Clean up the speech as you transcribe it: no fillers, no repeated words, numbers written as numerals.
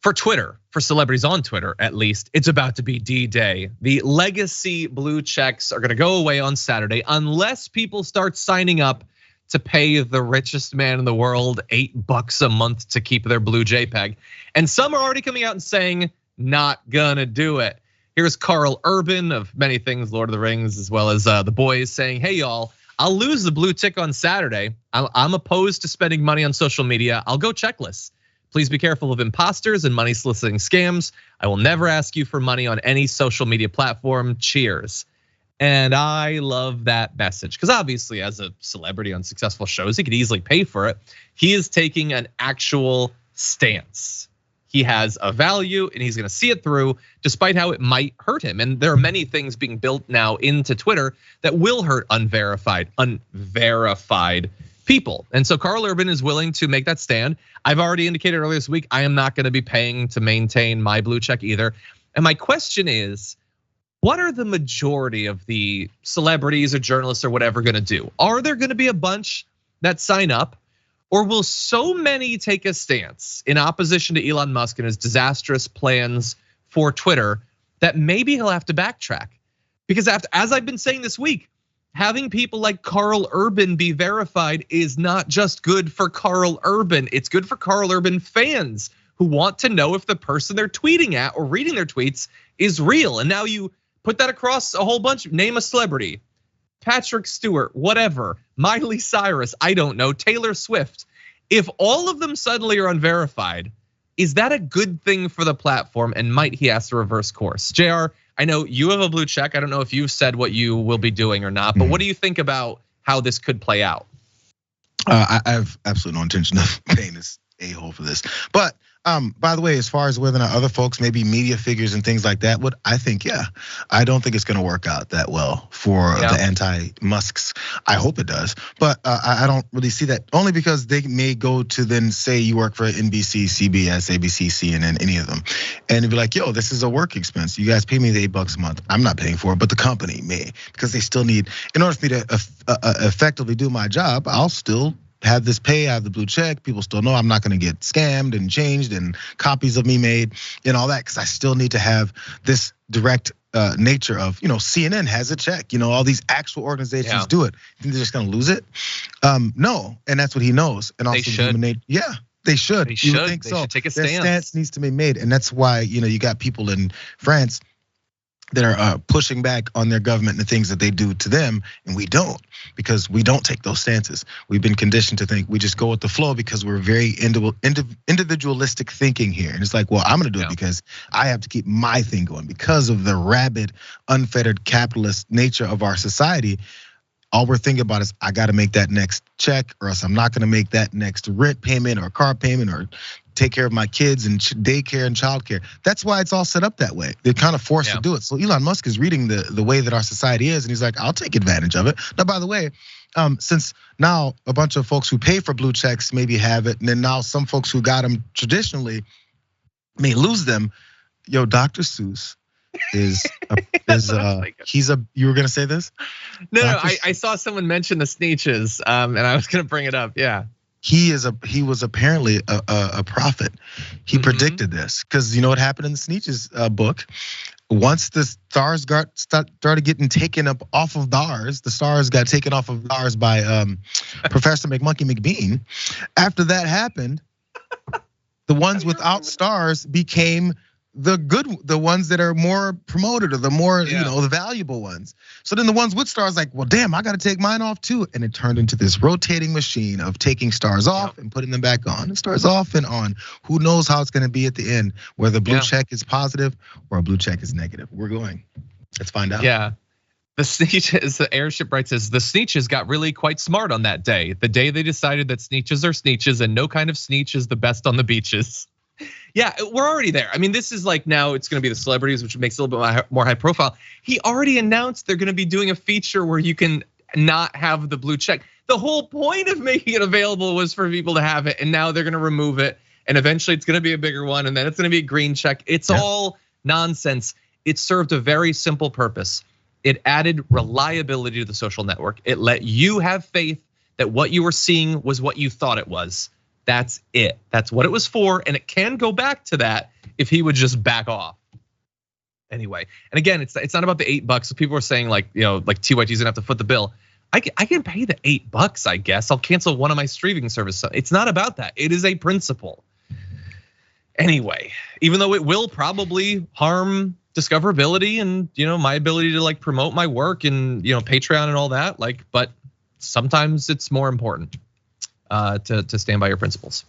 For Twitter, for celebrities on Twitter at least, it's about to be D-Day. The legacy blue checks are gonna go away on Saturday unless people start signing up to pay the richest man in the world $8 a month to keep their blue JPEG. And some are already coming out and saying, not gonna do it. Here's Karl Urban of many things, Lord of the Rings, as well as The Boys, saying, hey y'all, I'll lose the blue tick on Saturday. I'm opposed to spending money on social media. I'll go checkless. Please be careful of imposters and money soliciting scams. I will never ask you for money on any social media platform. Cheers. And I love that message because obviously as a celebrity on successful shows, he could easily pay for it. He is taking an actual stance. He has a value and he's gonna see it through despite how it might hurt him. And there are many things being built now into Twitter that will hurt unverified people. And so Karl Urban is willing to make that stand. I've already indicated earlier this week, I am not gonna be paying to maintain my blue check either. And my question is, what are the majority of the celebrities or journalists or whatever gonna do? Are there gonna be a bunch that sign up? Or will so many take a stance in opposition to Elon Musk and his disastrous plans for Twitter that maybe he'll have to backtrack? Because as I've been saying this week, having people like Karl Urban be verified is not just good for Karl Urban, it's good for Karl Urban fans who want to know if the person they're tweeting at or reading their tweets is real. And now you put that across a whole bunch, name a celebrity, Patrick Stewart, whatever, Miley Cyrus, I don't know, Taylor Swift. If all of them suddenly are unverified, is that a good thing for the platform and might he have to reverse course? JR, I know you have a blue check. I don't know if you've said what you will be doing or not, but what do you think about how this could play out? I have absolutely no intention of paying this a-hole for this. But by the way, as far as whether or not other folks, maybe media figures and things like that would, I think, yeah. I don't think it's gonna work out that well for the anti-Musks. I hope it does, but I don't really see that, only because they may go to then say you work for NBC, CBS, ABC, CNN, any of them. And they'd be like, yo, this is a work expense. You guys pay me the $8 a month. I'm not paying for it, but the company may, because they still need, in order for me to effectively do my job, I'll still have this pay, I have the blue check. People still know I'm not gonna get scammed and changed and copies of me made and all that, because I still need to have this direct nature of, CNN has a check, all these actual organizations do it. You think they're just gonna lose it? No, and that's what he knows. And also they should. Yeah, they should. They should. Think so. Should take a stance. Their stance. Stance needs to be made, and that's why you got people in France that are pushing back on their government and the things that they do to them, and we don't, because we don't take those stances. We've been conditioned to think we just go with the flow because we're very individualistic thinking here. And it's like, well, I'm gonna do it because I have to keep my thing going because of the rabid, unfettered capitalist nature of our society. All we're thinking about is I gotta make that next check, or else I'm not gonna make that next rent payment or car payment or take care of my kids and daycare and childcare. That's why it's all set up that way. They're kind of forced to do it. So Elon Musk is reading the way that our society is, and he's like, I'll take advantage of it. Now, by the way, since now a bunch of folks who pay for blue checks maybe have it, and then now some folks who got them traditionally may lose them. Yo, Dr. Seuss is you were gonna say this? No, I saw someone mention the Sneetches, and I was gonna bring it up. Yeah. He was apparently a prophet. He predicted this, because you know what happened in the Sneetches book? Once the stars started getting taken up off of Mars, the stars got taken off of Mars by Professor McMonkey McBean. After that happened, the ones without stars became the ones that are more promoted, or the more, the valuable ones. So then the ones with stars like, well, damn, I gotta take mine off too. And it turned into this rotating machine of taking stars off and putting them back on, and stars off and on. Who knows how it's gonna be at the end, whether blue check is positive or a blue check is negative. We're going, let's find out. Yeah. The Sneetches, the Airship Bright says, the Sneetches got really quite smart on that day. The day they decided that Sneetches are Sneetches and no kind of Sneetch is the best on the beaches. Yeah, we're already there. I mean, this is like, now it's gonna be the celebrities, which makes it a little bit more high profile. He already announced they're gonna be doing a feature where you can not have the blue check. The whole point of making it available was for people to have it, and now they're gonna remove it, and eventually it's gonna be a bigger one, and then it's gonna be a green check. It's all nonsense. It served a very simple purpose. It added reliability to the social network. It let you have faith that what you were seeing was what you thought it was. That's it. That's what it was for, and it can go back to that if he would just back off. Anyway, and again, it's not about the $8. So people are saying like TYT's gonna have to foot the bill. I can pay the $8, I guess. I'll cancel one of my streaming services. It's not about that. It is a principle. Anyway, even though it will probably harm discoverability and my ability to like promote my work and Patreon and all that, but sometimes it's more important to stand by your principles.